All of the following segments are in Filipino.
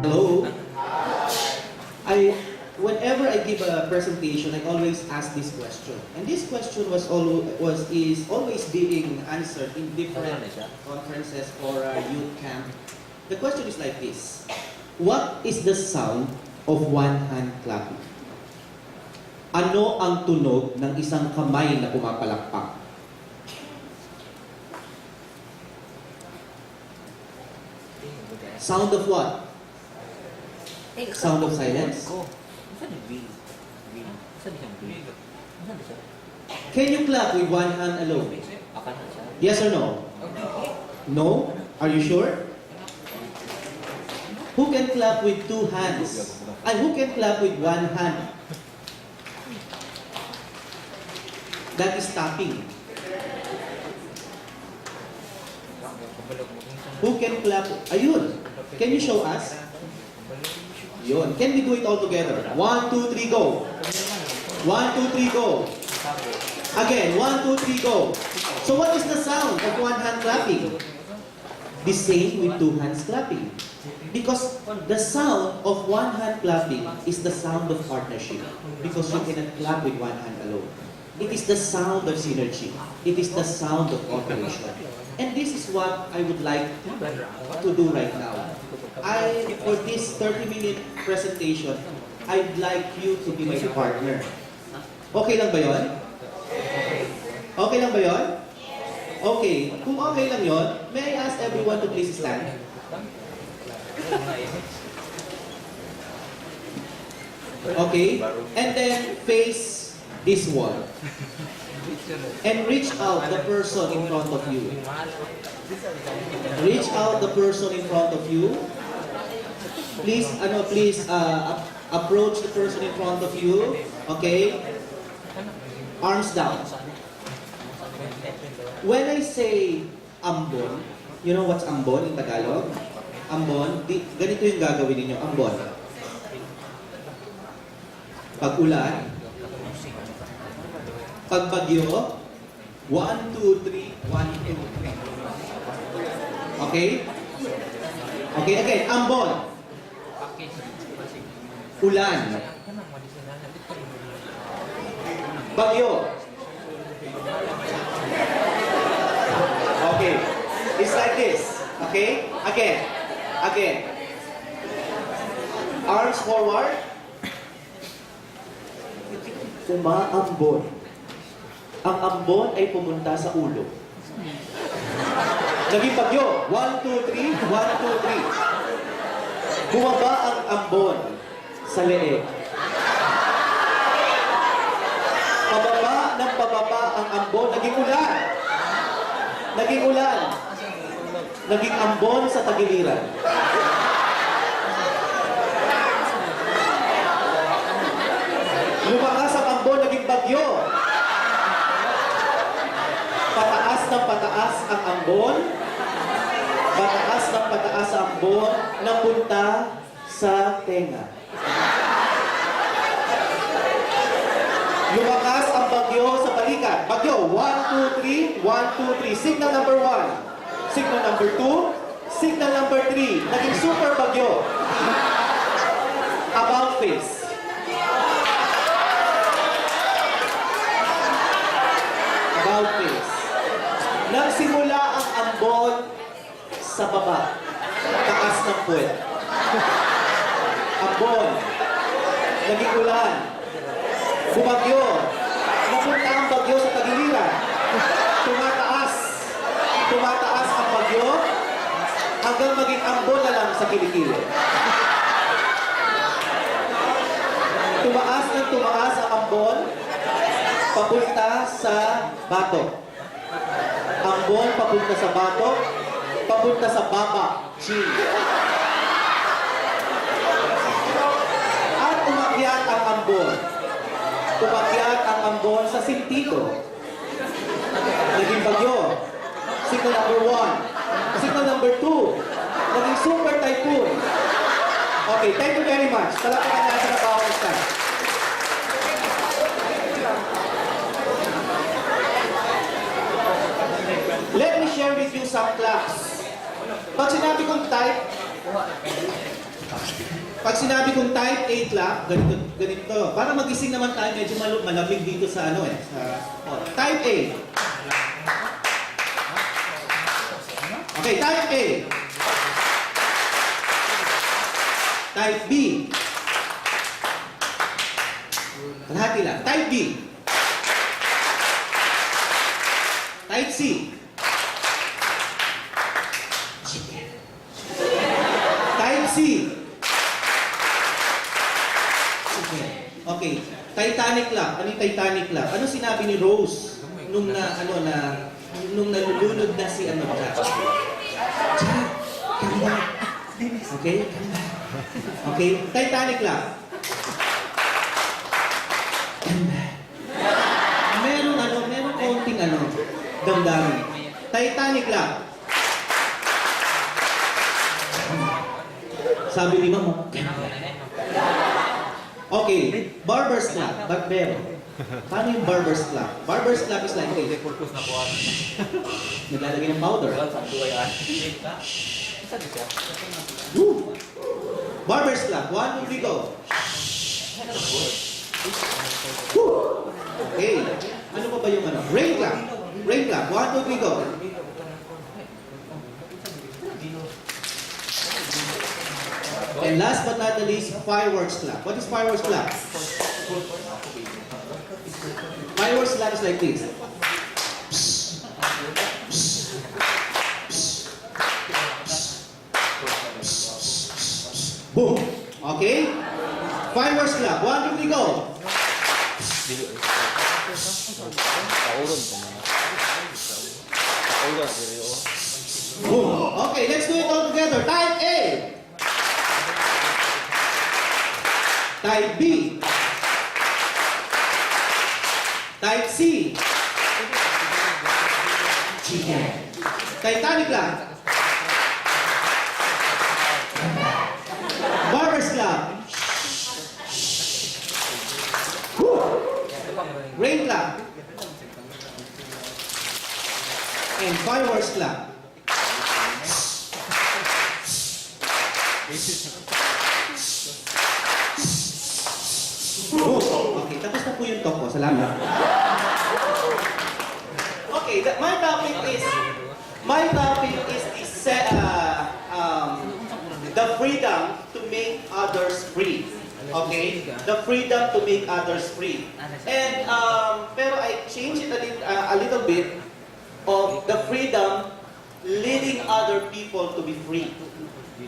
Hello. Whenever I give a presentation, I always ask this question, and this question is always being answered in different conferences or youth camp. The question is like this: what is the sound of one hand clapping? Ano ang tunog ng isang kamay na pumapalakpak? Sound of what? Sound of silence. Can you clap with one hand alone? Yes or no? No? Are you sure? Who can clap with two hands? And who can clap with one hand? That is tapping. Who can clap? Ayun. Can you show us? Yun. Can we do it all together? 1, 2, 3, go. 1, 2, 3, go. Again, 1, 2, 3, go. So what is the sound of one hand clapping? The same with two hands clapping. Because the sound of one hand clapping is the sound of partnership. Because you cannot clap with one hand alone. It is the sound of synergy. It is the sound of cooperation. And this is what I would like to do right now. For this 30-minute presentation, I'd like you to be my partner. Okay lang ba yun? Okay lang ba yun? Okay. Kung okay lang yun, may I ask everyone to please stand? Okay? And then face this wall. And reach out the person in front of you. Reach out the person in front of you. Please, approach the person in front of you. Okay? Arms down. When I say ambon, you know what's ambon in Tagalog? Ambon, ganito yung gagawin ninyo, ambon. Pag ulan, pag bagyo, 1, 2, 3, 1, 2, 3. Okay? Okay, again, ambon. Ulan. Bagyo. Okay. It's like this. Okay? Again. Again. Arms forward. Umaambon. Ang ambon ay pumunta sa ulo. Naging bagyo. 1, 2, 3. 1, 2, 3. Bumaba ang ambon sa leeg. Pababa ng pababa ang ambon. Naging ulan. Naging ulan. Naging ambon sa tagiliran. Lumakas ang ambon, naging bagyo. Pataas ng pataas ang ambon. Pataas ng pataas ang ambon. Napunta sa tenga. Lumakas ang bagyo sa balikat. Bagyo, 1, 2, 3, 1, 2, 3. Signal number 1. Signal number 2. Signal number 3. Naging super bagyo. About face. About face. Nagsimula ang ambon sa baba. Taas ng puwet. Ambon. Naging ulan. Bumagyo. Napunta ang bagyo sa tagiliran. Tumataas. Tumataas ang bagyo hanggang maging ambon na lang sa kilikili. Tumaas ng tumaas ang ambon papunta sa batok. Ambon papunta sa batok, papunta sa baba, chin. At umakyat ang ambon. Umakyat ang ambon sa sintito. Naging bagyo. Signal number 1. Signal number 2. Naging super typhoon. Okay, thank you very much. Talagang nasa na bawang isa. Let me share with you some claps. Pag sinabi kong type, Pag sinabi kong type A clap, ganito. Para magising naman tayo, medyo malamig dito sa ano eh. Type A. Okay, type A. Type B. Kalahati lang. Type B. Type C. Type C. Okay. Titanic clap. Ano yung Titanic clap? Ano sinabi ni Rose nung nalulunod na si ano Jack? Jack, come back. Okay? Come back. Okay? Titanic clap. Come back. Merong konting damdamin. Titanic clap. Sabi ni Mama, okay, barber's clap, barbero. Paano yung barber's clap? Barber's clap is like this. Naglalagay ng powder. Woo! Barber's clap. 1, 2, 3, go. Woo! Okay. Ano pa ba yung ano? Rain clap. Rain clap. 1, 2, 3, go. And last but not the least, fireworks clap. What is fireworks clap? Fireworks clap is like this. Boom. Okay? Fireworks clap. 1, 2, 3, go. Boom. Okay, let's do it all together. Type A. Type B. Type C. Chicken. Titanic clap. Barber's clap. Woo. Rain clap. And fireworks clap. Okay, tapos na po yung talk ko. Salamat. Okay, my topic is the freedom to make others free. Okay, the freedom to make others free. And pero I change it a little bit of the freedom leading other people to be free.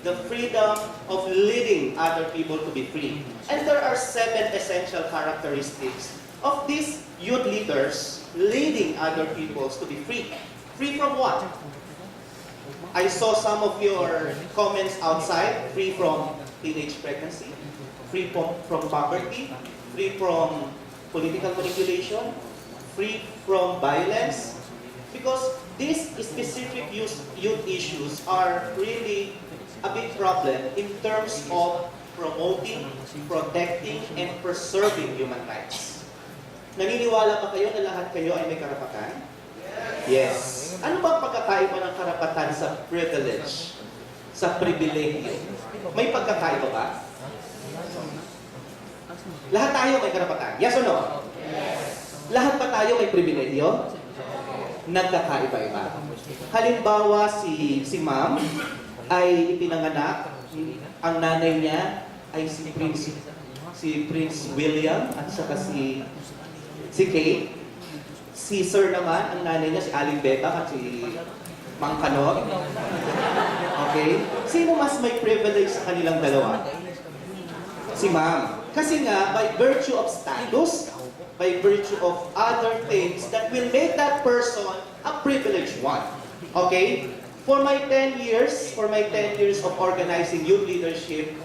The freedom of leading other people to be free. And there are 7 essential characteristics of these youth leaders leading other people to be free. Free from what? I saw some of your comments outside. Free from teenage pregnancy, free from poverty, free from political manipulation, free from violence. Because these specific youth issues are really a big problem in terms of promoting, protecting, and preserving human rights. Naniniwala pa kayo na lahat kayo ay may karapatan? Yes. Ano ba ang pagkakaiba ng karapatan sa privilege? Sa pribilegyo? May pagkakaiba ba? Lahat tayo may karapatan. Yes or no? Yes. Lahat pa tayo may pribilegyo? Nagkakaiba-iba. Halimbawa, si ma'am ay ipinanganak, ang nanay niya ay si Prince William at saka si Kate. Si Sir naman, ang nanay niya si Aling Beba at si Mang Kanot. Okay? Sino mas may privilege sa kanilang dalawa? Si ma'am. Kasi nga, by virtue of status, by virtue of other things that will make that person a privileged one. Okay? For my 10 years of organizing youth leadership,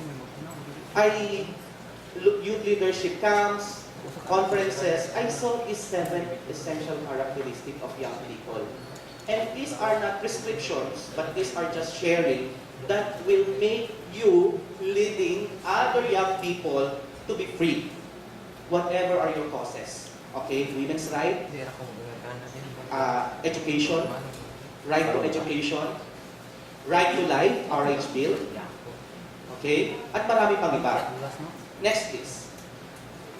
youth leadership camps, conferences, I saw these 7 essential characteristics of young people. And these are not prescriptions, but these are just sharing that will make you leading other young people to be free. Whatever are your causes. Okay, women's right, education, right to education, right to life, RH bill. Okay? At marami pang iba. Next, please.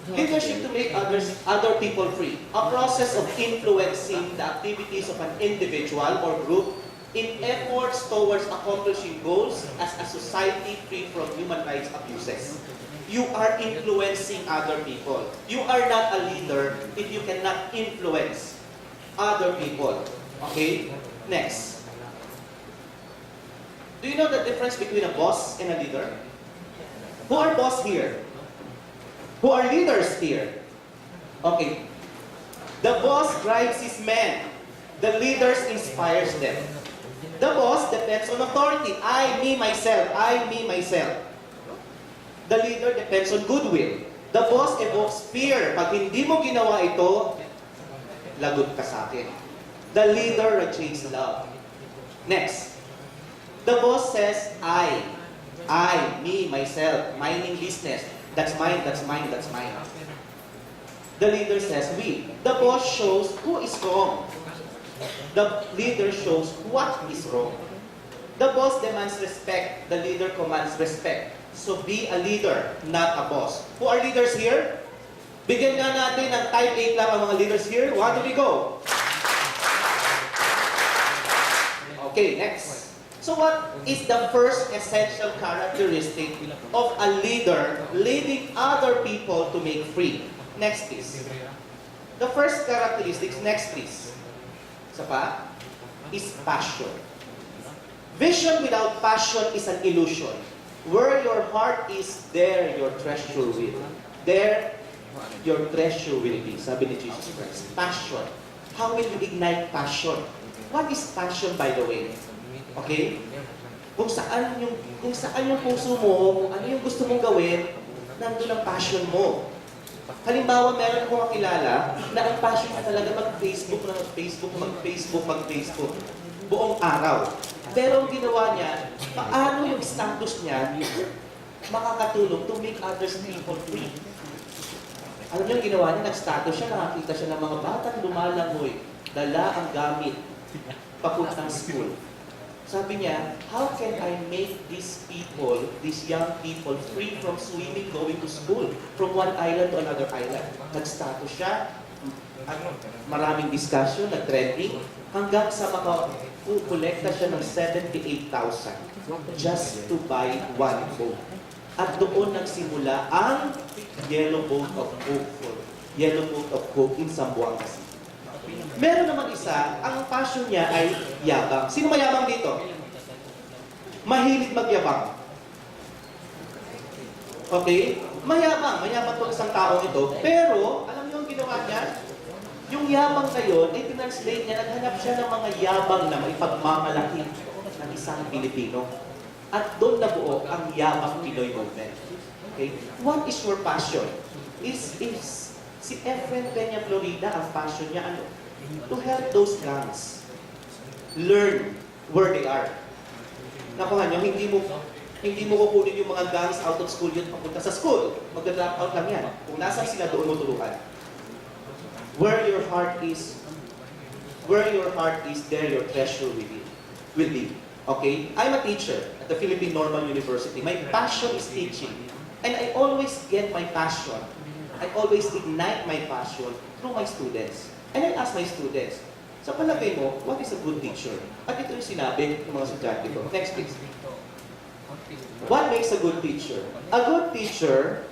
Leadership to make other people free. A process of influencing the activities of an individual or group in efforts towards accomplishing goals as a society free from human rights abuses. You are influencing other people. You are not a leader if you cannot influence other people. Okay? Next. Do you know the difference between a boss and a leader? Who are boss here? Who are leaders here? Okay. The boss drives his men. The leaders inspires them. The boss depends on authority. I, me, myself. I, me, myself. The leader depends on goodwill. The boss evokes fear. Pag hindi mo ginawa ito, lagot ka sa akin. The leader radiates love. Next. The boss says, I, me, myself, mining business. That's mine, that's mine, that's mine. The leader says, we. The boss shows who is wrong. The leader shows what is wrong. The boss demands respect. The leader commands respect. So be a leader, not a boss. Who are leaders here? Bigyan nga natin ng type 8 lang ang mga leaders here. 1, 2, 3, go! Okay, next. So what is the first essential characteristic of a leader leading other people to make free? Next, please. The first characteristics, next, please. Isa pa, is passion. Vision without passion is an illusion. Where your heart is, there your treasure will be. There your treasure will be. Sabi ni Jesus Christ. Passion. How will you ignite passion? What is passion, by the way? Okay? Kung saan yung puso mo, kung ano yung gusto mong gawin, nandun ang passion mo. Halimbawa, meron akong kakilala na ang passion niya talaga mag-Facebook, mag-Facebook buong araw. Pero ang ginawa niya, paano yung status niya makakatulong to make others people free. Alam niyo yung ginawa niya, nag-status siya, nakakita siya ng mga batang lumalangoy, dala ang gamit, papuntang school. Sabi niya, how can I make these people, these young people, free from swimming, going to school, from one island to another island? Nag-status siya, maraming discussion, nag-trending, hanggang sa makakolekta siya ng 78,000 just to buy one boat. At doon nagsimula ang Yellow Boat of Hope in Zamboanga City. Meron naman isa, ang passion niya ay yabang. Sino mayabang dito? Mahilig magyabang. Okay? Mayabang itong isang tao ito. Pero, alam niyo ang ginawa niya? Yung yabang na yun, ay tinranslate niya, naghanap siya ng mga yabang na maipagmamalaki ng isang Pilipino. At doon nabuo ang Yabang Pinoy Movement. Okay? What is your passion? Si Efren Peña Florida, ang passion niya ano? To help those gangs learn where they are. Nakuha niyo, hindi mo kukunin yung mga gangs out of school yun papunta sa school. Mag-drop out lang yan. Kung nasan sila, doon mo tulungan. Where your heart is, there your treasure will be. Okay? I'm a teacher at the Philippine Normal University. My passion is teaching. And I always get my passion. I always ignite my passion through my students. And I ask my students, sa palagay mo, what is a good teacher? At ito yung sinabi ng mga estudyante ko. Next, please. What makes a good teacher? A good teacher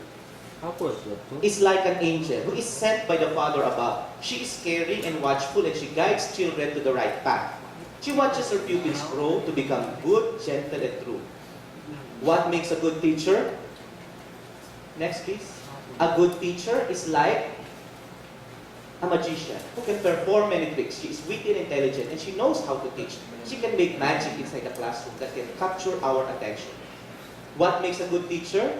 is like an angel who is sent by the Father above. She is caring and watchful and she guides children to the right path. She watches her pupils grow to become good, gentle, and true. What makes a good teacher? Next, please. A good teacher is like a magician who can perform many tricks. She is witty and intelligent and she knows how to teach. She can make magic inside the classroom that can capture our attention. What makes a good teacher?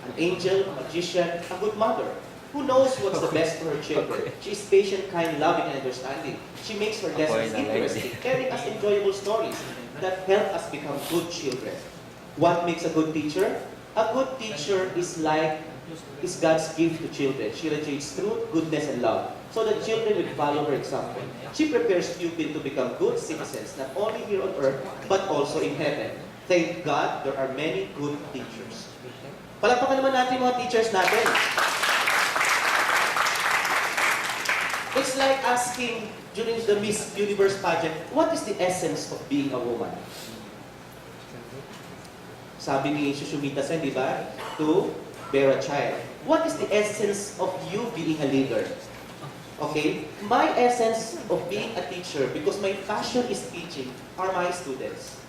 An angel, a magician, a good mother who knows what's the best for her children. She is patient, kind, loving, and understanding. She makes her lessons interesting, telling us enjoyable stories that help us become good children. What makes a good teacher? A good teacher is God's gift to children. She radiates truth, goodness, and love, so that children will follow her example. She prepares pupils to become good citizens, not only here on earth, but also in heaven. Thank God, there are many good teachers. Palakpakan naman natin yung mga teachers natin. It's like asking during the Miss Universe pageant, what is the essence of being a woman? Sabi ni Shushumita Sen, di ba? To bear a child. What is the essence of you being a leader? Okay? My essence of being a teacher, because my passion is teaching, are my students.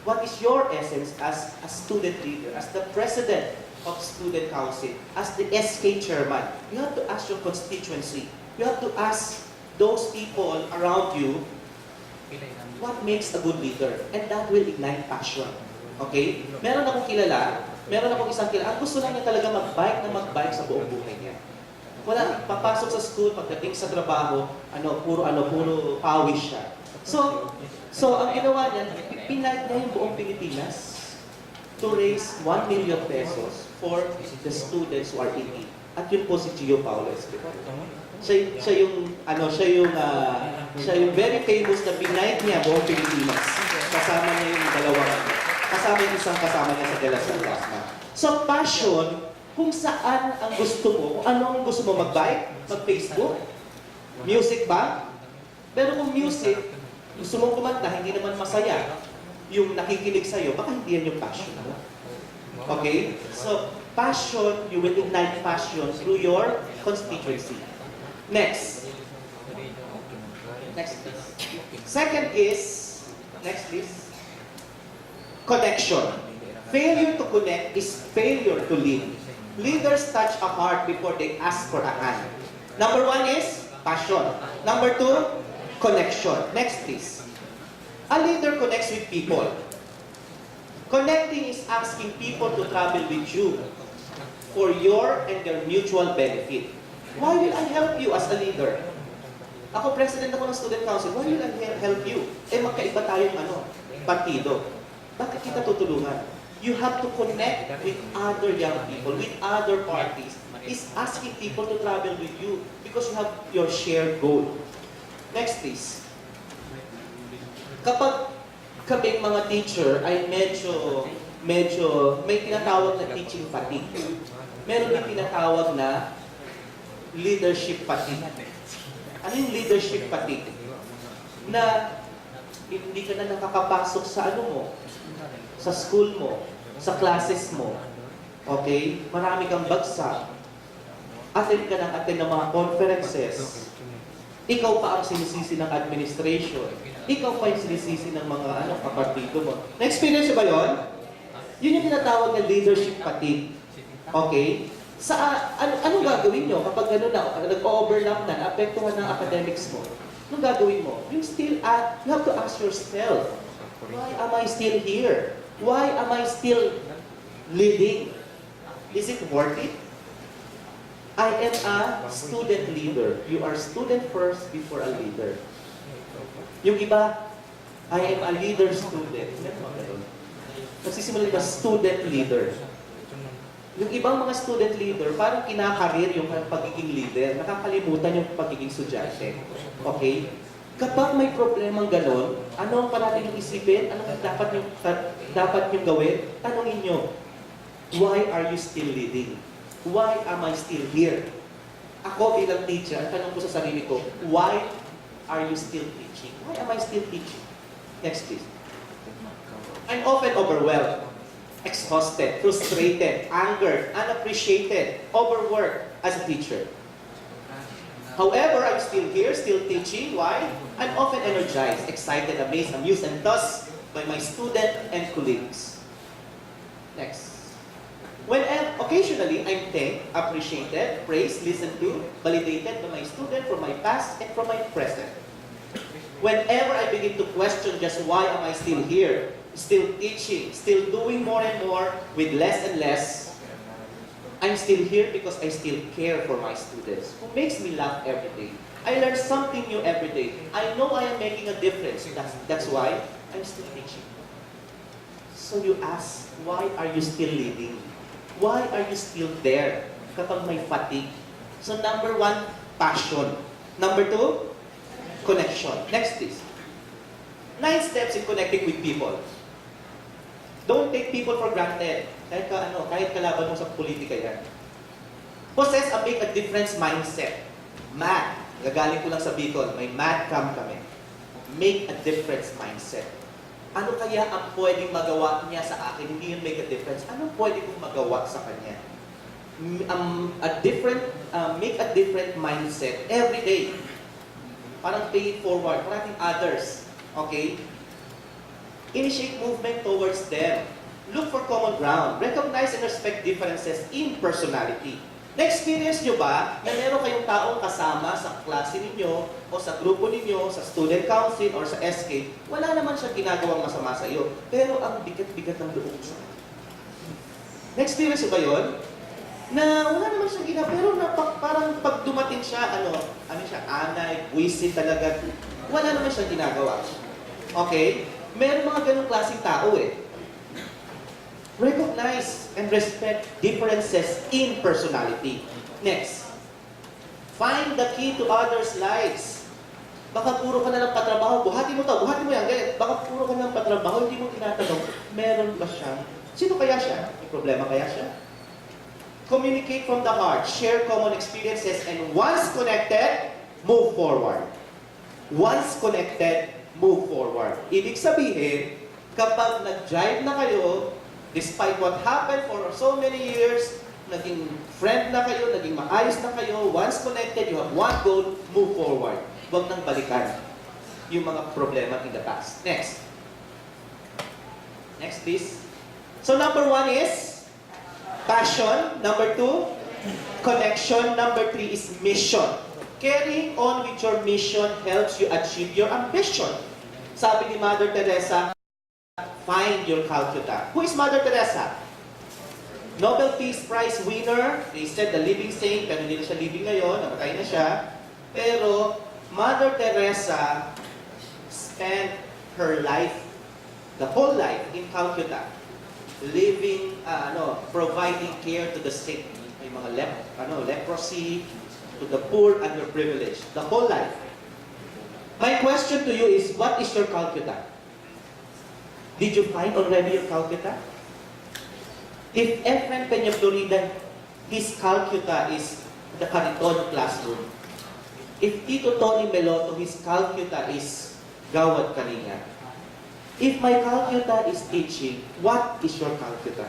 What is your essence as a student leader, as the president of student council, as the SK chairman? You have to ask your constituency. You have to ask those people around you what makes a good leader. And that will ignite passion. Okay? Meron akong isang kilala, ang gusto lang niya talaga mag-bike sa buong buhay niya. Wala, papasok sa school, pagdating sa trabaho, puro pawis siya. So ang ginawa niya, pinag niya yung buong Pilipinas to raise 1 million pesos for the students who are in need. At yun po si Gio Paulo Escobar. Siya yung very famous na binight niya buong Pilipinas. Kasama niya yung kasama niya sa Galas ng Plasma. So passion, kung saan ang gusto mo, kung anong gusto mo mag-bike, mag-Facebook, music ba? Pero kung music, gusto mong kumanta, hindi naman masaya, yung nakikinig sa'yo, baka hindi yan yung passion mo. Okay? So, passion, you will ignite passion through your constituency. Next. Next, please. Second is, next please, connection. Failure to connect is failure to lead. Leaders touch a heart before they ask for a hand. Number 1 is passion. Number 2, connection. Next, please. A leader connects with people. Connecting is asking people to travel with you for your and their mutual benefit. Why will I help you as a leader? Ako, president ako ng student council. Why will I help you? Magkaiba tayong partido. Bakit kita tutulungan? You have to connect with other young people, with other parties. Is asking people to travel with you because you have your shared goal. Next, please. Kapag kaming mga teacher ay medyo may tinatawag na teaching fatigue. Meron din tinatawag na leadership fatigue. Ano yung leadership fatigue? Na hindi ka na nakakapasok sa sa school mo, sa classes mo. Okay? Marami kang bagsak. Attend ka ng mga conferences. Ikaw pa ang sinisisi ng administration. Ikaw pa yung sinisisi ng mga kapartido mo. Na-experience ba yun? Yun yung tinatawag na leadership fatigue. Okay? Anong gagawin nyo kapag nag-overlap na, naapektuhan ng academics mo? Anong gagawin mo? You have to ask yourself, why am I still here? Why am I still leading? Is it worth it? I am a student leader. You are student first before a leader. Yung iba, I am a leader student. Nagsisimula na student leader. Yung ibang mga student leader, parang kinakarir yung pagiging leader. Nakakalimutan yung pagiging estudyante. Okay? Kapag may problemang ganon, ano ang parating yung isipin? Ano ang dapat yung gawin? Tanungin nyo, why are you still leading? Why am I still here? Ako bilang teacher, ang tanong ko sa sarili ko, why are you still teaching? Why am I still teaching? Next, please. I'm often overwhelmed, exhausted, frustrated, angered, unappreciated, overworked as a teacher. However, I'm still here, still teaching. Why? I'm often energized, excited, amazed, amused, and thus by my student and colleagues. Next. Occasionally, I'm thanked, appreciated, praised, listened to, validated by my student from my past and from my present. Whenever I begin to question just why am I still here, still teaching, still doing more and more with less and less, I'm still here because I still care for my students, who makes me laugh every day. I learn something new every day. I know I am making a difference. That's why I'm still teaching. So you ask, why are you still leading? Why are you still there kapag may fatigue? So number 1, passion. Number 2, connection. Next please. 9 steps in connecting with people. Don't take people for granted. Kahit kalaban mo sa politika yan. Possess a make a difference mindset. Math. Gagaling ko lang sa Bicol. May math camp kami. Make a difference mindset. Ano kaya ang pwedeng magawa niya sa akin? Hindi yun make a difference. Ano pwede kong magawa sa kanya? Make a different mindset every day. Parang pay it forward. Parating others. Okay? Initiate movement towards them. Look for common ground. Recognize and respect differences in personality. Na-experience nyo ba na meron kayong taong kasama sa klase ninyo o sa grupo ninyo, sa student council or sa SK, wala naman siyang ginagawang masama sa iyo, pero ang bigat-bigat ng loob sa kanya. Na-experience nyo ba yun? Na wala naman siyang ginagawa, pero parang pag dumating siya, anay, buwisit talaga, wala naman siyang ginagawa. Okay? Meron mga ganong klaseng tao eh. Recognize and respect differences in personality. Next. Find the key to others' lives. Baka puro ka na ng patrabaho, buhati mo yan, ganyan. Baka puro ka na ng patrabaho, hindi mo tinatanong, meron ba siya? Sino kaya siya? May problema kaya siya? Communicate from the heart, share common experiences, and once connected, move forward. Once connected, move forward. Ibig sabihin, kapag nag-drive na kayo, despite what happened for so many years, naging friend na kayo, naging maayos na kayo, once connected, you have one goal, move forward. Huwag nang balikan yung mga problema in the past. Next. Next, please. So, number 1 is passion. Number 2, connection. Number 3 is mission. Carrying on with your mission helps you achieve your ambition. Sabi ni Mother Teresa, find your Calcutta. Who is Mother Teresa? Nobel Peace Prize winner. They said the living saint, pero hindi na siya living ngayon, namatay na siya. Pero Mother Teresa spent her life, the whole life in Calcutta, living, providing care to the sick. May mga leprosy, to the poor, underprivileged. The whole life. My question to you is, what is your Calcutta? Did you find already your Calcutta? If Efren Peña-Florida, his Calcutta is the Cariton classroom. If Tito Tony Meloto, his Calcutta is Gawad Kalinga. If my Calcutta is teaching, what is your Calcutta?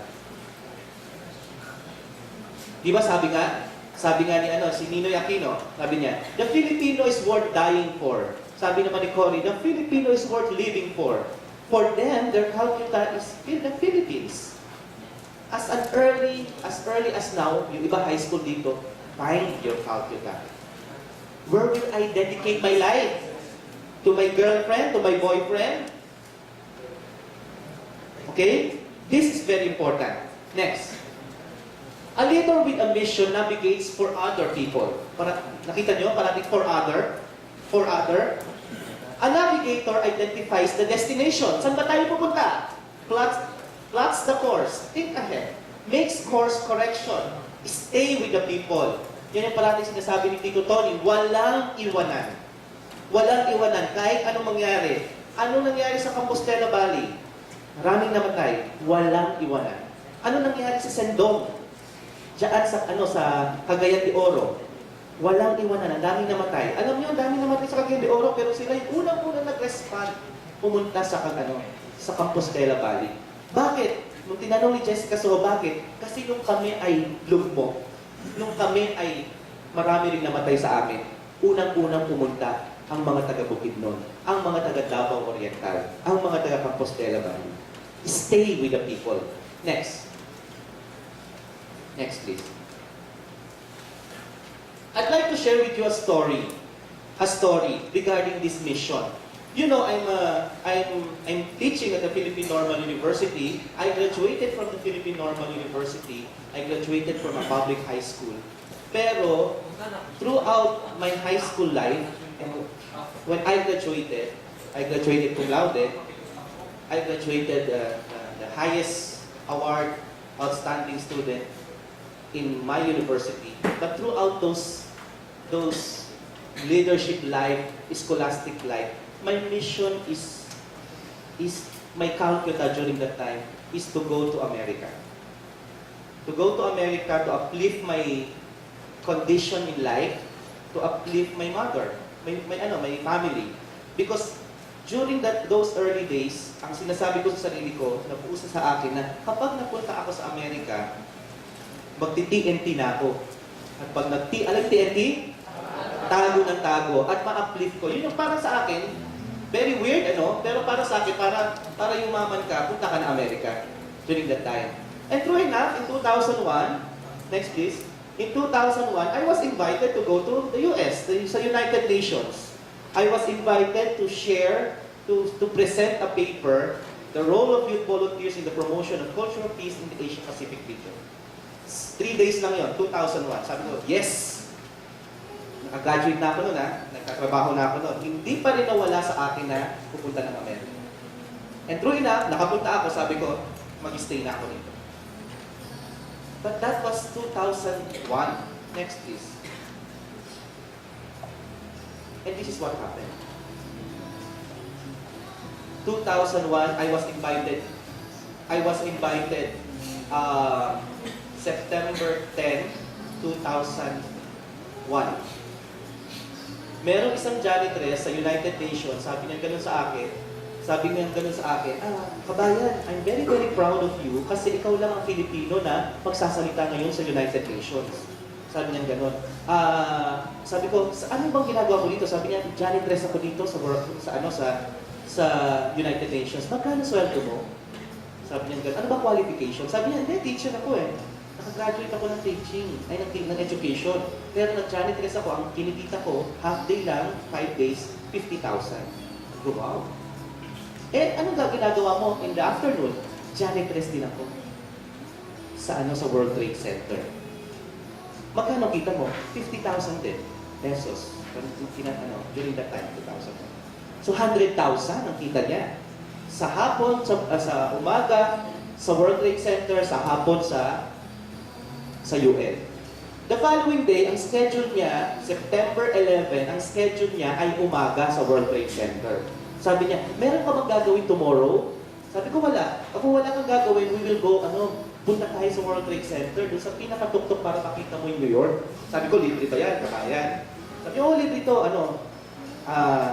Di ba sabi nga ni si Ninoy Aquino, sabi niya, the Filipino is worth dying for. Sabi naman ni Cory, the Filipino is worth living for. For them, their Calcutta is in the Philippines. As early as now, yung iba high school dito, find your Calcutta. Where will I dedicate my life? To my girlfriend? To my boyfriend? Okay? This is very important. Next. A leader with a mission navigates for other people. Nakita nyo? Parating for other. For other. A navigator identifies the destination. Saan ba tayo pupunta? Plots the course. Think ahead. Makes course correction. Stay with the people. Yan yung parating sinasabi ni Tito Tony. Walang iwanan. Walang iwanan. Kahit anong mangyari. Anong nangyari sa Compostela Valley? Maraming namatay. Walang iwanan. Ano nangyari sa Sendong? Diyan sa Cagayan de Oro. Walang iwanan. Ang daming namatay. Alam niyo, ang daming namatay sa Cagayan de Oro, pero sila yung unang-unang nag-respond pumunta sa Compostela Valley. Bakit? Nung tinanong ni Jessica Soho, bakit? Kasi nung kami ay lugmok, nung kami ay marami rin namatay sa amin, unang-unang pumunta ang mga taga-Bukidnon, ang mga taga-Davao Oriental, ang mga taga-Compostela Valley. Stay with the people. Next. Next, please. I'd like to share with you a story regarding this mission. You know, I'm teaching at the Philippine Normal University. I graduated from the Philippine Normal University. I graduated from a public high school. Pero, throughout my high school life, and when I graduated cum laude. I graduated the highest award, outstanding student in my university. But throughout those leadership life, scholastic life, my mission is my Calcutta during that time is to go to America. To go to America to uplift my condition in life, to uplift my mother, my family. Because during those early days, ang sinasabi ko sa sarili ko, napuusa sa akin na kapag napunta ako sa Amerika, magti-TNT na ako. At pag alam TNT? Tago ng tago. At ma-uplift ko. Yun yung para sa akin, very weird, pero para sa akin, para yumaman ka, punta ka na Amerika during that time. And true enough, in 2001, next please, in 2001, I was invited to go to the US, sa United Nations. I was invited to share, to present a paper, the role of youth volunteers in the promotion of cultural peace in the Asia-Pacific region. 3 days lang yon, 2001. Sabi ko, yes! Nakagraduate na ako noon, nagkatrabaho na ako noon. Hindi pa rin nawala sa akin na pupunta ng Amerika. And true enough, nakapunta ako, sabi ko, mag-stay na ako dito. But that was 2001. Next, please. And this is what happened. 2001, I was invited September 10, 2001. Merong isang janitress sa United Nations, sabi niya ganun sa akin, kabayan, I'm very, very proud of you kasi ikaw lang ang Filipino na magsasalita ngayon sa United Nations. Sabi niya gano'n. Sabi ko, ano bang ginagawa ko dito? Sabi niya, janitress ako dito sa United Nations. Magkano sweldo mo? Sabi niya gano'n. Ano ba qualification? Sabi niya, hindi, teacher ako eh. Nakagraduate ako ng teaching, ng education. Pero nag-janitress ako, ang kinikita ko, half day lang, 5 days, 50,000. Wow. Eh, ano ginagawa mo in the afternoon? Janitress din ako. Sa World Trade Center. Magkano kita mo? 50,000 din pesos. During that time, 2000. So, 100,000 ang kita niya. Sa hapon, sa umaga, sa World Trade Center, sa hapon, sa UN. The following day, ang schedule niya, September 11, ang schedule niya ay umaga sa World Trade Center. Sabi niya, meron ka bang gagawin tomorrow? Sabi ko, wala. Kung wala kang gagawin, we will go, punta tayo sa World Trade Center, doon sa pinakatuktok para makita mo yung New York. Sabi ko, libre ba yan? Kakayan. Sabi ko, libre ito,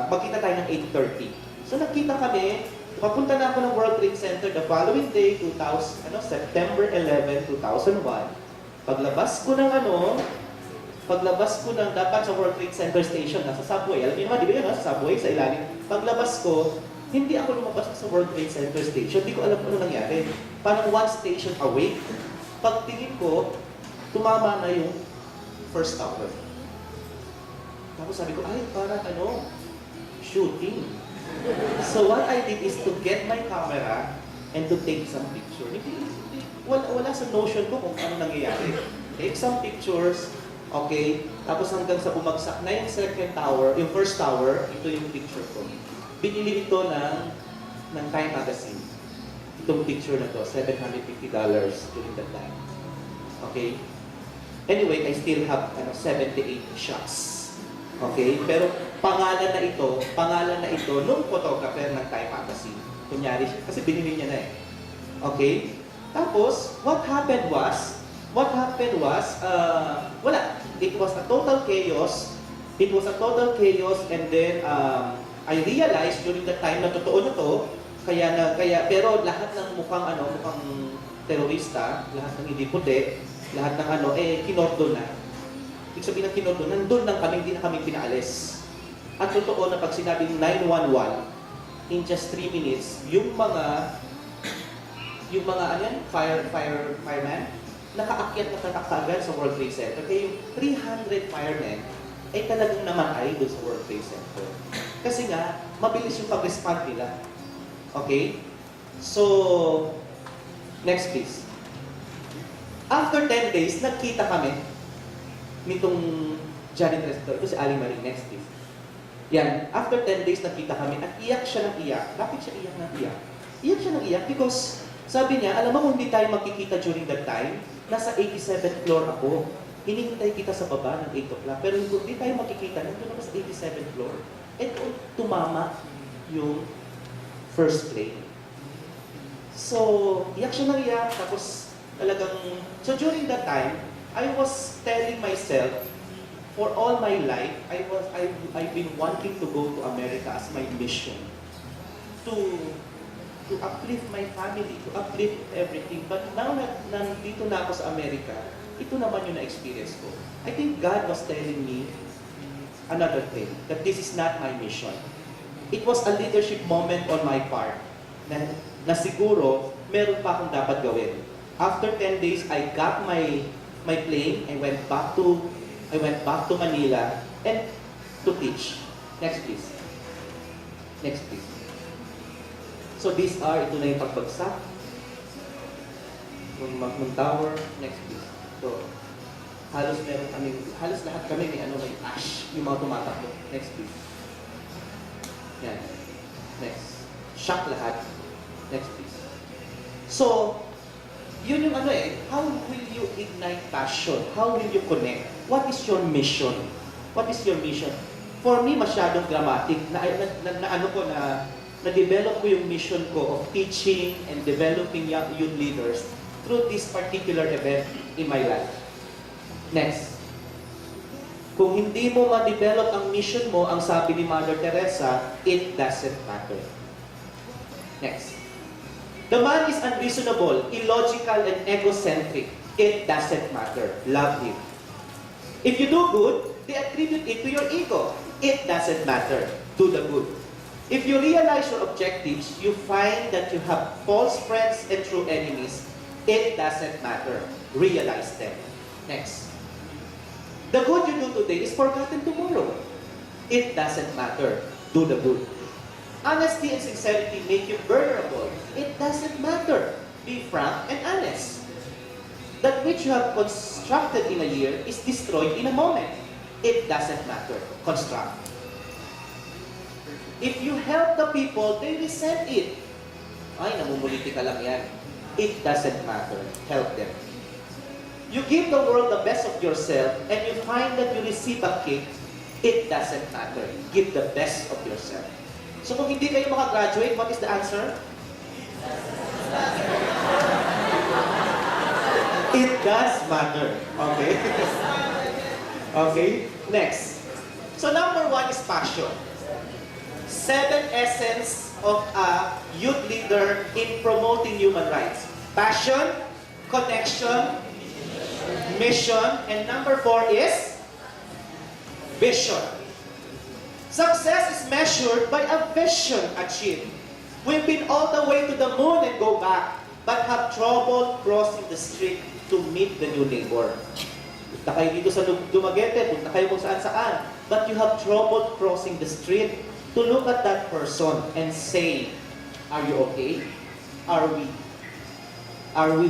magkita tayo ng 8:30. So, nagkita kami, papunta na ako ng World Trade Center the following day, September 11, 2001. Paglabas ko ng dapat sa World Trade Center Station, nasa subway. Alam niyo naman, di ba yun, sa subway, sa ilalim. Paglabas ko, hindi ako lumabas sa World Trade Center Station. Hindi ko alam kung ano nangyari. Parang one station away. Pagtingin ko, tumama na yung first tower. Tapos sabi ko, ay, parang shooting. So what I did is to get my camera and to take some picture. Wala sa notion ko kung ano nangyayari. Take some pictures. Okay, tapos hanggang sa bumagsak na yung second tower, yung first tower, ito yung picture ko. Binili ito ng Time Magazine. Itong picture na to, $750 during that time. Okay? Anyway, I still have 78 shots. Okay? Pero pangalan na ito nung photographer ng Time Magazine. Kunyari, kasi binili niya na eh. Okay? Tapos, what happened was, wala. It was a total chaos. And then, I realized during the time na totoo na to, pero lahat ng mukhang terorista, lahat ng hindi puti, lahat ng kinordon na. Ibig sabihin ng kinordon, nandun lang kami, hindi na kami pinaalis. At totoo na pag sinabing 911, in just 3 minutes, yung mga fireman, nakaakyat na agad sa World Trade Center. Kaya yung 300 firemen ay talagang namatay doon sa World Trade Center. Kasi nga, mabilis yung pag-respond nila. Okay? So, next please. After 10 days, nagkita kami nitong janitress. Ito si Ali Marie. Next please. Yan. After 10 days, nagkita kami at iyak siya ng iyak. Bakit siya iyak ng iyak? Iyak siya ng iyak because sabi niya, alam mo kung hindi tayo magkikita during that time, nasa 87th floor ako. Hinihintay kita sa baba ng 8 o'clock. Pero hindi tayo makikita, nandun ako sa 87th floor. At tumama yung first plane. So, So, iyak siya ng iyak, tapos talagang, so during that time, I was telling myself, for all my life, I've been wanting to go to America as my mission. To uplift my family, to uplift everything. But now na nandito na ako sa Amerika, ito naman yung na-experience ko. I think God was telling me another thing, that this is not my mission. It was a leadership moment on my part, na siguro, meron pa akong dapat gawin. After 10 days, I got my plane and went back to Manila and to teach. Next please. Next please. So these are, ito na yung pagbagsak. Magmang tower. Next please. So, halos lahat kami may ash, yung mga tumatakbo. Next please. Yan. Next. Shock lahat. Next please. So, yun yung how will you ignite passion? How will you connect? What is your mission? What is your mission? For me, masyadong dramatic. Na-develop ko yung mission ko of teaching and developing young youth leaders through this particular event in my life. Next. Kung hindi mo ma-develop ang mission mo, ang sabi ni Mother Teresa, it doesn't matter. Next. The man is unreasonable, illogical, and egocentric. It doesn't matter. Love him. If you do good, they attribute it to your ego. It doesn't matter. Do the good. If you realize your objectives, you find that you have false friends and true enemies. It doesn't matter. Realize them. Next. The good you do today is forgotten tomorrow. It doesn't matter. Do the good. Honesty and sincerity make you vulnerable. It doesn't matter. Be frank and honest. That which you have constructed in a year is destroyed in a moment. It doesn't matter. Construct. If you help the people, they resent it. Ay, namumuliti ka lang yan. It doesn't matter. Help them. You give the world the best of yourself and you find that you receive a kick. It doesn't matter. Give the best of yourself. So kung hindi kayo makagraduate, what is the answer? It does matter. Okay? Okay? Next. So number 1 is passion. 7 essence of a youth leader in promoting human rights. Passion, connection, mission, and number 4 is vision. Success is measured by a vision achieved. We've been all the way to the moon and go back, but have trouble crossing the street to meet the new neighbor. Punta kayo dito sa Dumaguete, punta kayo kung saan-saan, but you have trouble crossing the street to look at that person and say, are you okay? Are we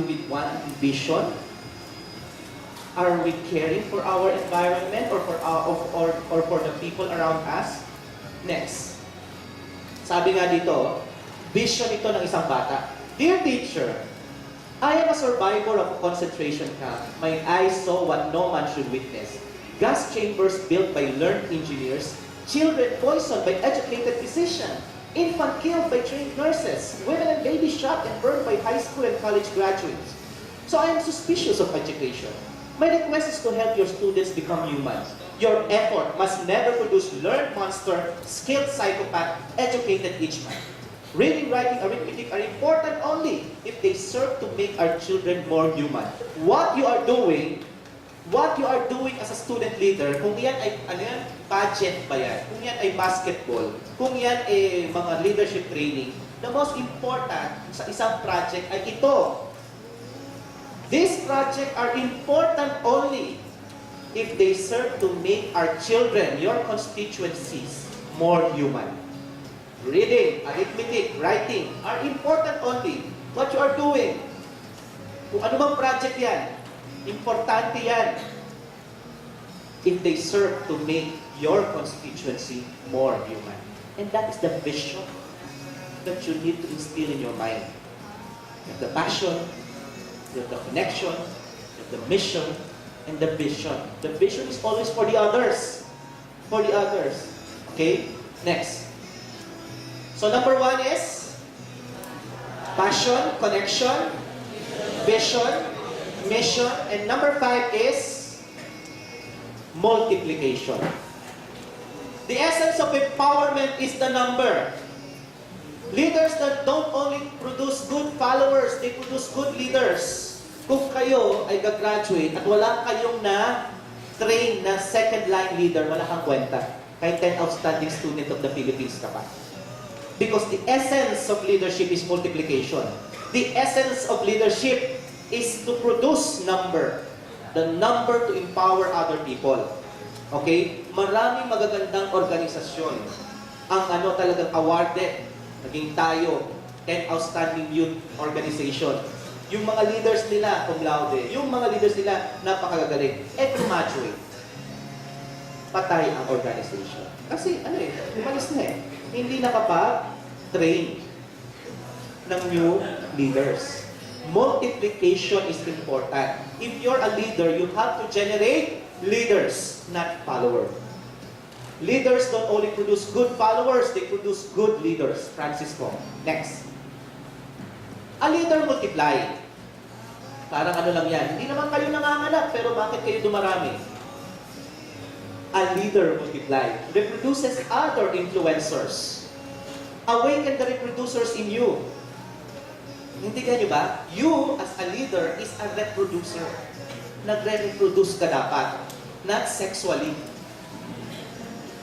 with one vision? Are we caring for our environment or for the people around us? Next. Sabi nga dito, vision ito ng isang bata. Dear teacher, I am a survivor of a concentration camp. My eyes saw what no man should witness. Gas chambers built by learned engineers, children poisoned by educated physicians, infant killed by trained nurses, women and babies shot and burned by high school and college graduates. So I am suspicious of education. My request is to help your students become human. Your effort must never produce learned monster, skilled psychopath, educated each man. Reading, writing, arithmetic are important only if they serve to make our children more human. What you are doing as a student leader, kung yan ay, pageant ba yan? Kung yan ay basketball, kung yan ay mga leadership training, the most important sa isang project ay ito. These projects are important only if they serve to make our children, your constituencies, more human. Reading, arithmetic, writing are important only. What you are doing, kung ano bang project yan, importante yan if they serve to make your constituency more human. And that is the vision that you need to instill in your mind. You have the passion, you have the connection, you have the mission, and the vision. The vision is always for the others. For the others. Okay? Next. So number 1 is Passion, connection, vision, mission, and number 5 is multiplication. The essence of empowerment is the number. Leaders that don't only produce good followers, they produce good leaders. Kung kayo ay gagraduate at wala kayong na-train na second-line leader, wala kang kwenta. Kahit 10 outstanding student of the Philippines ka pa. Because the essence of leadership is multiplication. The essence of leadership is to produce number. The number to empower other people. Okay? Maraming magagandang organisasyon ang talagang awarded. Naging tayo, 10 outstanding youth organization. Yung mga leaders nila, cum laude. Yung mga leaders nila, napakagagaling. Graduate. Patay ang organization. Kasi, umalis na eh. Hindi nakapag-train ng new leaders. Multiplication is important. If you're a leader, you have to generate leaders, not followers. Leaders don't only produce good followers, they produce good leaders. Francisco. Next. A leader multiply. Parang lang yan. Hindi naman kayo nanganganak, pero bakit kayo dumarami? A leader multiply. Reproduces other influencers. Awaken the reproducers in you. Intindihan nyo ba? You, as a leader, is a reproducer. Nagre-reproduce ka dapat. Not sexually.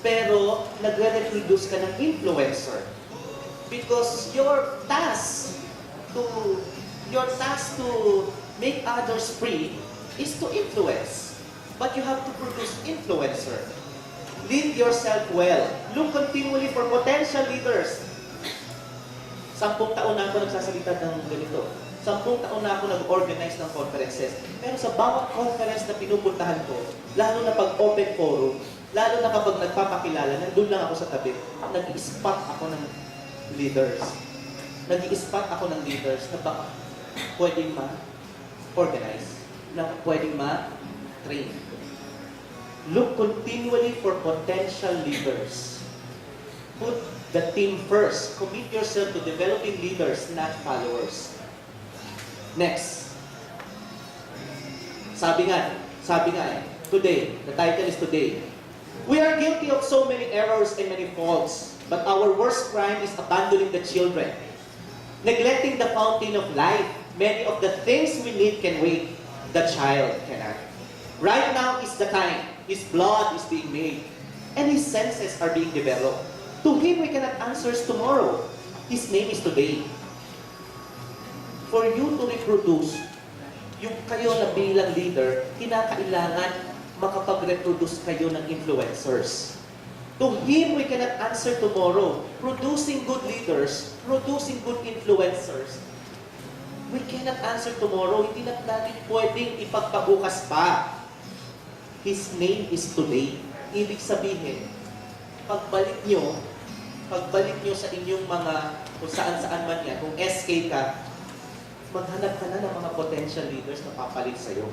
Pero, nagre-reproduce ka ng influencer. Because your task to make others free is to influence. But you have to produce influencer. Lead yourself well. Look continually for potential leaders. 10 taon na ako nagsasalita ng ganito. 10 taon na ako nag-organize ng conferences. Pero sa bawat conference na pinupuntahan ko, lalo na pag open forum, lalo na kapag nagpapakilala, nandun lang ako sa tabi, nag-i-spot ako ng leaders. Nag-i-spot ako ng leaders na baka pwedeng ma-organize, na pwedeng ma-train. Look continually for potential leaders. Put the team first. Commit yourself to developing leaders, not followers. Next. Sabi nga today, the title is today. We are guilty of so many errors and many faults, but our worst crime is abandoning the children, neglecting the fountain of life. Many of the things we need can wait. The child cannot. Right now is the time. His blood is being made, and his senses are being developed. To him we cannot answer tomorrow. His name is today. For you to reproduce, yung kayo na bilang leader, kinakailangan makapag-reproduce kayo ng influencers. To him we cannot answer tomorrow. Producing good leaders, producing good influencers, we cannot answer tomorrow. Hindi na natin pwedeng ipagpabukas pa. His name is today. Ibig sabihin, pagbalik nyo sa inyong mga, kung saan-saan man yan, kung SK ka, maghanap ka na ng mga potential leaders na papalit sa'yo.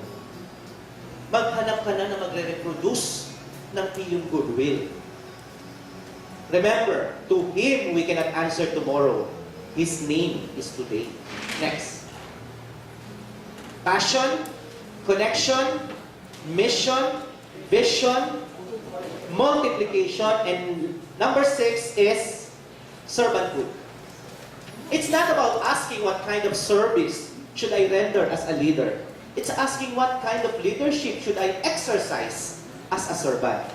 Maghanap ka na magre-reproduce ng iyong goodwill. Remember, to him we cannot answer tomorrow. His name is today. Next. Passion, connection, mission, vision, multiplication, and number 6 is servanthood. It's not about asking what kind of service should I render as a leader. It's asking what kind of leadership should I exercise as a servant.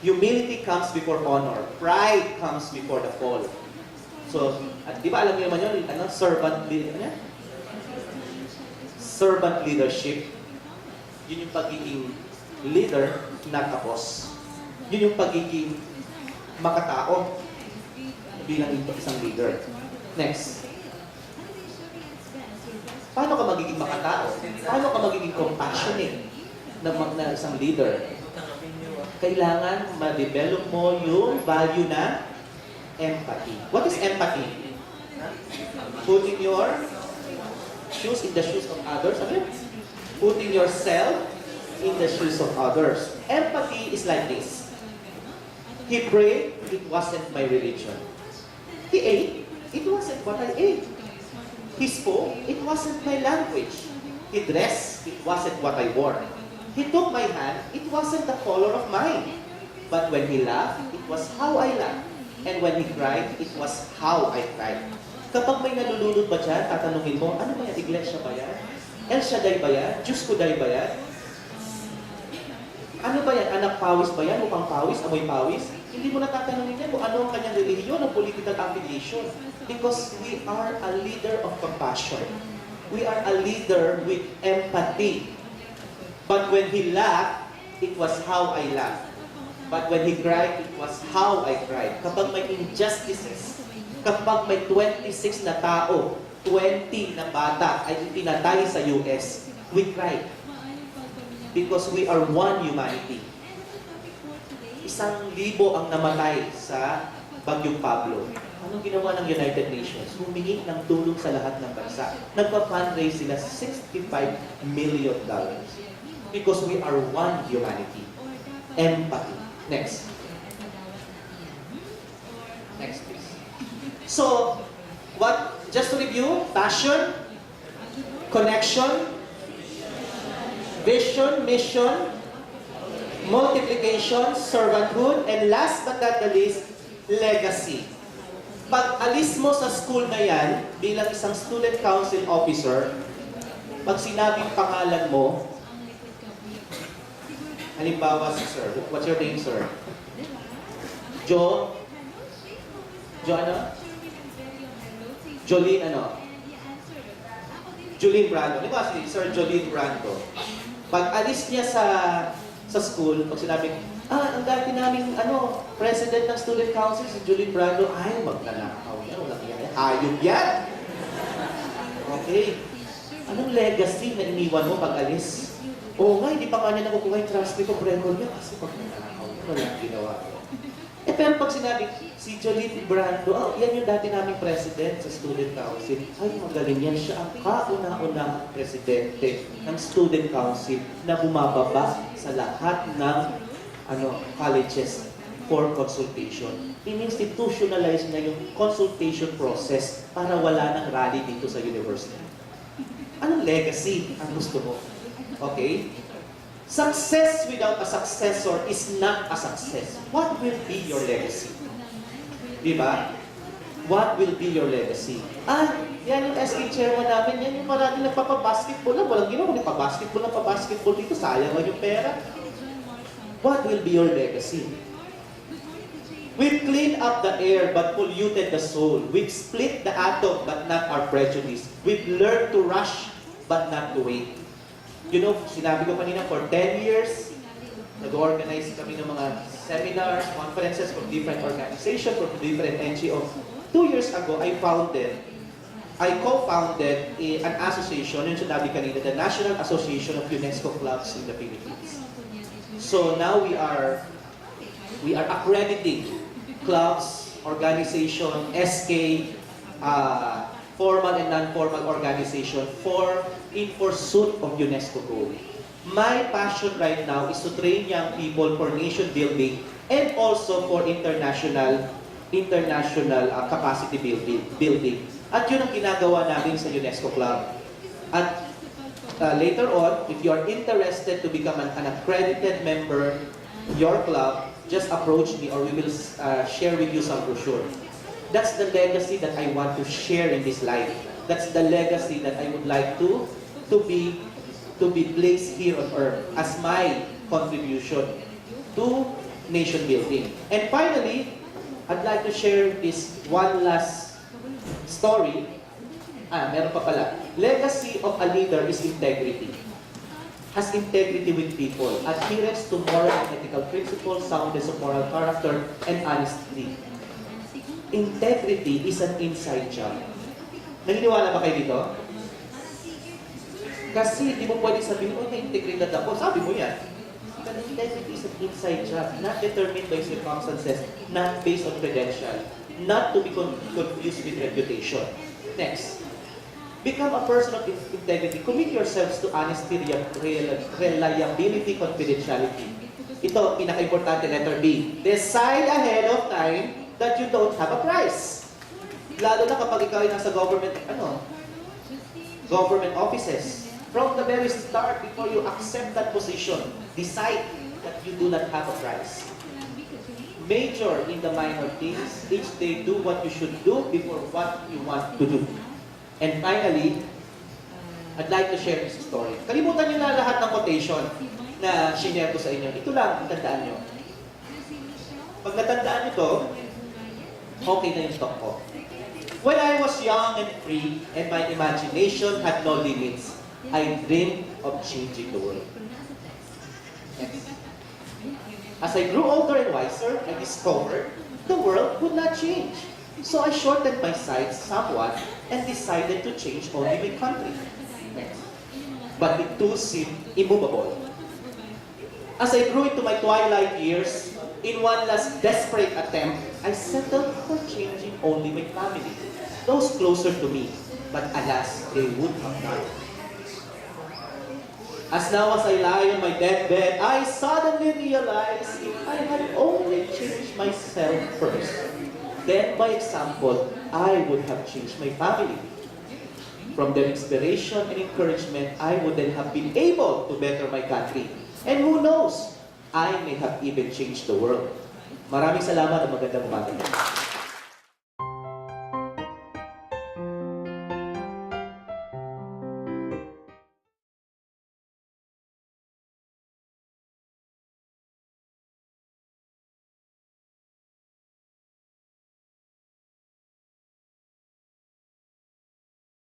Humility comes before honor. Pride comes before the fall. So, di ba alam niyo naman yun, servant leadership. Yun yung pagiging leader, not a boss. Yun yung pagiging makatao bilang isang leader. Next. Paano ka magiging makatao? Paano ka magiging compassionate na isang leader? Kailangan ma-develop mo yung value na empathy. What is empathy? Putting your shoes in the shoes of others. Ano yun? Putting yourself in the shoes of others. Empathy is like this. He prayed, it wasn't my religion. He ate, it wasn't what I ate. He spoke, it wasn't my language. He dressed, it wasn't what I wore. He took my hand, it wasn't the color of mine. But when he laughed, it was how I laughed. And when he cried, it was how I cried. Kapag may nalulunod ba dyan, tatanungin mo, ano ba yan? Iglesia ba yan? El Shaddai ba yan? Diyos Kuday ba yan? Ano ba yan? Anak pawis ba yan? Mukhang pawis? Amoy pawis? Hindi mo natatanungin yan kung ano ang kanyang relihiyon o political affiliation. Because we are a leader of compassion. We are a leader with empathy. But when he laughed, it was how I laughed. But when he cried, it was how I cried. Kapag may injustices, kapag may 26 na tao, 20 na bata ay pinatay sa US, we cried. Because we are one humanity. 1,000 ang namatay sa Bagyong Pablo. Anong ginawa ng United Nations? Humingi ng tulong sa lahat ng bansa. Nagpa-fundraise sila $65 million. Because we are one humanity. Empathy. Next. Next, please. So, just to review, passion, connection, vision, mission, multiplication, servanthood, and last but not the least, legacy. Pag alis mo sa school na yan, bilang isang student council officer, pag sinabing pangalan mo, halimbawa si sir, what's your name, sir? Jo ano? Jolene ano? Jolene Brando. Di ba si Sir Jolene Brando? Pag alis niya sa school, pag sinabing, ang dati naming president ng student council, si Jolene Brando, ay, magnanakaw yan, walang yan. Hayop yan! Okay. Anong legacy na iniwan mo pag alis? Oo nga, hindi pa nga niya nakukuha yung transcript of record niya kasi pag nanakaw niya, walang ginawa. Pero pag sinabi, si Jolene Brando, yan yung dati naming president sa student council. Ay, magaling yan. Siya ang kauna-unang presidente ng student council na bumababa sa lahat ng colleges for consultation. In-institutionalize na yung consultation process para wala ng rally dito sa university. Anong legacy ang gusto mo? Okay? Success without a successor is not a success. What will be your legacy? Diba? What will be your legacy? Yan yung SK chairman namin, yan yung maraming nagpapabasketball lang. Walang ginawa, pabasketball dito, sayang lang yung pera. What will be your legacy? We've cleaned up the air but polluted the soul. We've split the atom but not our prejudice. We've learned to rush but not to wait. You know, sinabi ko kanina, for 10 years, nag-organize kami ng mga seminars, conferences from different organizations, from different NGOs. 2 years ago, I co-founded an association, yung sinabi kanina, the National Association of UNESCO Clubs in the Philippines. So now we are accrediting clubs, organization, SK, formal and non-formal organization in pursuit of UNESCO goal. My passion right now is to train young people for nation building and also for international capacity building. At yun ang ginagawa namin sa UNESCO Club. At later on, if you are interested to become an accredited member, your club, just approach me or we will share with you some brochure. That's the legacy that I want to share in this life. That's the legacy that I would like to be placed here on earth as my contribution to nation building. And finally, I'd like to share this one last story. Meron pa pala. Legacy of a leader is integrity. Has integrity with people, adherence to moral and ethical principles, soundness of moral character, and honesty. Integrity is an inside job. Naniniwala ba kayo dito? Kasi di mo pwede sabihin, may integridad ako. Sabi mo yan. But integrity is an inside job, not determined by circumstances, not based on credential, not to be confused with reputation. Next. Become a person of integrity. Commit yourselves to honesty, reliability, confidentiality. Ito, pinaka-importante, letter B. Decide ahead of time that you don't have a price. Lalo na kapag ikaw ay nasa government, government offices. From the very start, before you accept that position, decide that you do not have a price. Major in the minor things. Each day, do what you should do before what you want to do. And finally, I'd like to share this story. Kalimutan nyo na lahat ng quotation na shinare ko sa inyo. Ito lang, tandaan nyo. Pag natandaan nyo to, okay na yung talk ko. When I was young and free, and my imagination had no limits, I dreamed of changing the world. Next. As I grew older and wiser, I discovered the world would not change. So I shortened my sights somewhat and decided to change only my country. Next. But it too seemed immovable. As I grew into my twilight years, in one last desperate attempt, I settled for changing only my family, those closer to me. But alas, they would have not. As now as I lie on my deathbed, I suddenly realized if I had only changed myself first, then by example, I would have changed my family. From their inspiration and encouragement, I would then have been able to better my country. And who knows, I may have even changed the world. Maraming salamat at magandang umaga.